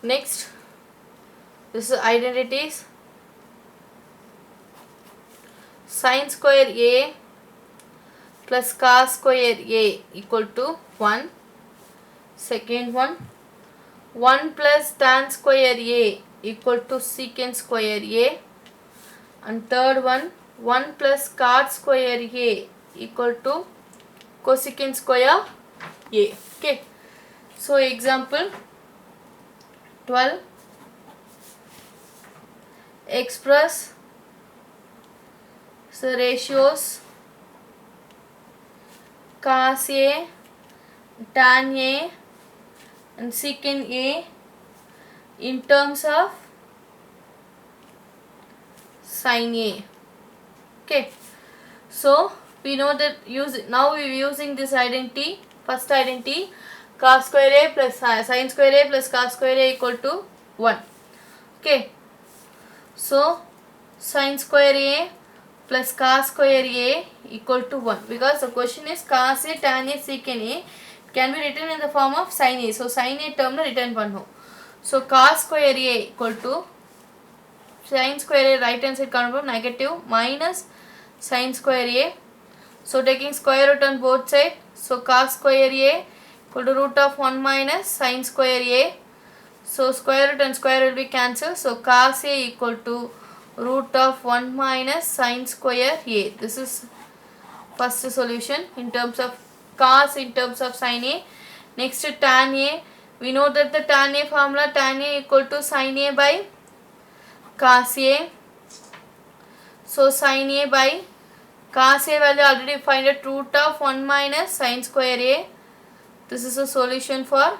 Next, this is identities. Sin square A plus cos square A equal to 1. Second one, 1 plus tan square A equal to secant square A. And third one, 1 plus cot square A equal to cosecant square A. Okay. So example 12, express the ratios cos A, tan A and secant A in terms of sin A. Okay, so we know that now we are using this identity, first identity, cos square A plus sin square A plus cos square A equal to 1. Okay, so sin square A plus cos square A equal to 1, because the question is cos A, tan A, secant A can be written in the form of sin A. So sin A term return pannu. So cos square A equal to sin square A, right hand side convert negative, minus sin square A. So taking square root on both sides, so cos square A equal to root of 1 minus sin square A. So square root and square will be cancelled. So cos A equal to root of 1 minus sin square A. This is first solution in terms of cos, in terms of sin A. Next, tan A. We know that the tan A formula, tan A equal to sin A by cos A. So sin A by cos A value already find at root of 1 minus sin square A. This is a solution for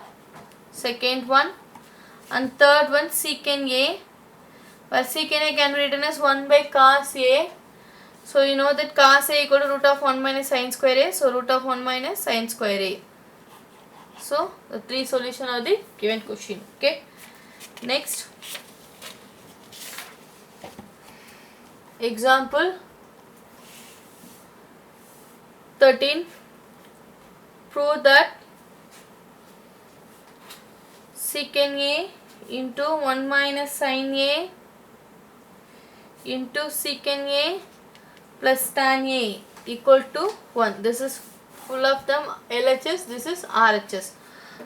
second one. And third one, secant A, where secant A can be written as 1 by cos A. So you know that cos A equal to root of 1 minus sin square A. So root of 1 minus sin square A. So the three solutions of the given question. Okay. Next, example 13. Prove that secant A into 1 minus sin A into secant A plus tan A equal to 1. This is full of them LHS, this is RHS.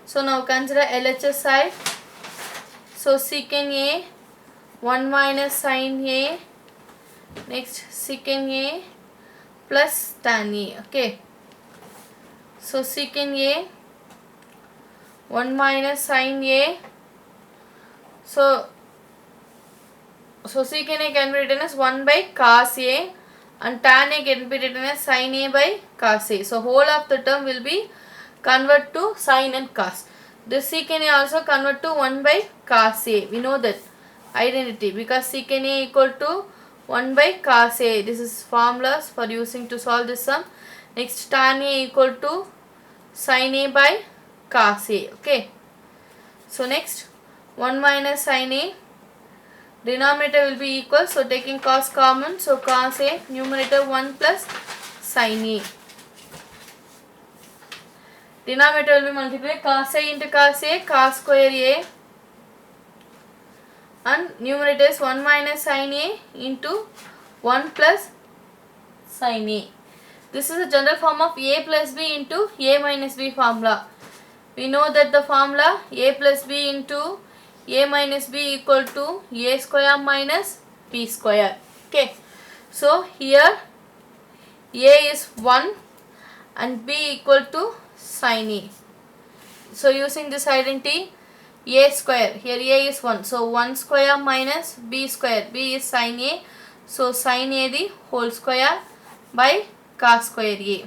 So now consider LHS side. So secant A 1 minus sin A, next secant A plus tan A. Okay, so secant A 1 minus sin A. So secant A can be written as 1 by cos A and tan A can be written as sin A by cos A. So whole of the term will be convert to sin and cos. This secant A also convert to 1 by cos A. We know that identity because secant A equal to 1 by cos A. This is formulas for using to solve this sum. Next, tan A equal to sin A by cos A. Okay. So next, 1 minus sin A, denominator will be equal. So taking cos common, so cos A, numerator 1 plus sin A. Denominator will be multiplied cos A into cos A, cos square A, and numerator is 1 minus sin A into 1 plus sin A. This is a general form of A plus B into A minus B formula. We know that the formula A plus B into A minus B equal to A square minus B square. Okay. So here A is 1 and B equal to sin A. So using this identity, A square, here A is 1. So 1 square minus B square. B is sin A. So sin A the whole square by cos square A.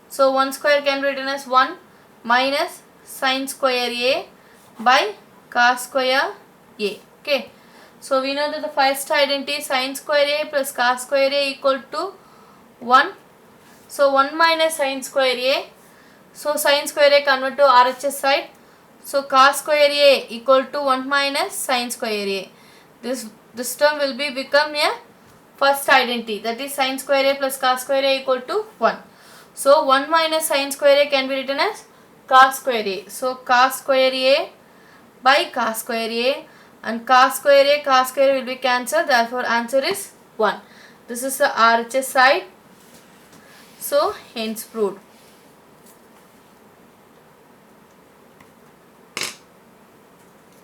So 1 square can be written as 1 minus sin square A by cos square A. Okay. So we know that the first identity sin square A plus cos square A equal to 1. So 1 minus sin square A. So sin square A convert to RHS side. So cos square A equal to 1 minus sin square A. This term will be become a first identity, that is sin square A plus cos square A equal to 1. So 1 minus sin square A can be written as cos square A. So cos square A by cos square A, and cos square will be cancelled, therefore answer is 1. This is the RHS side, so hence proved.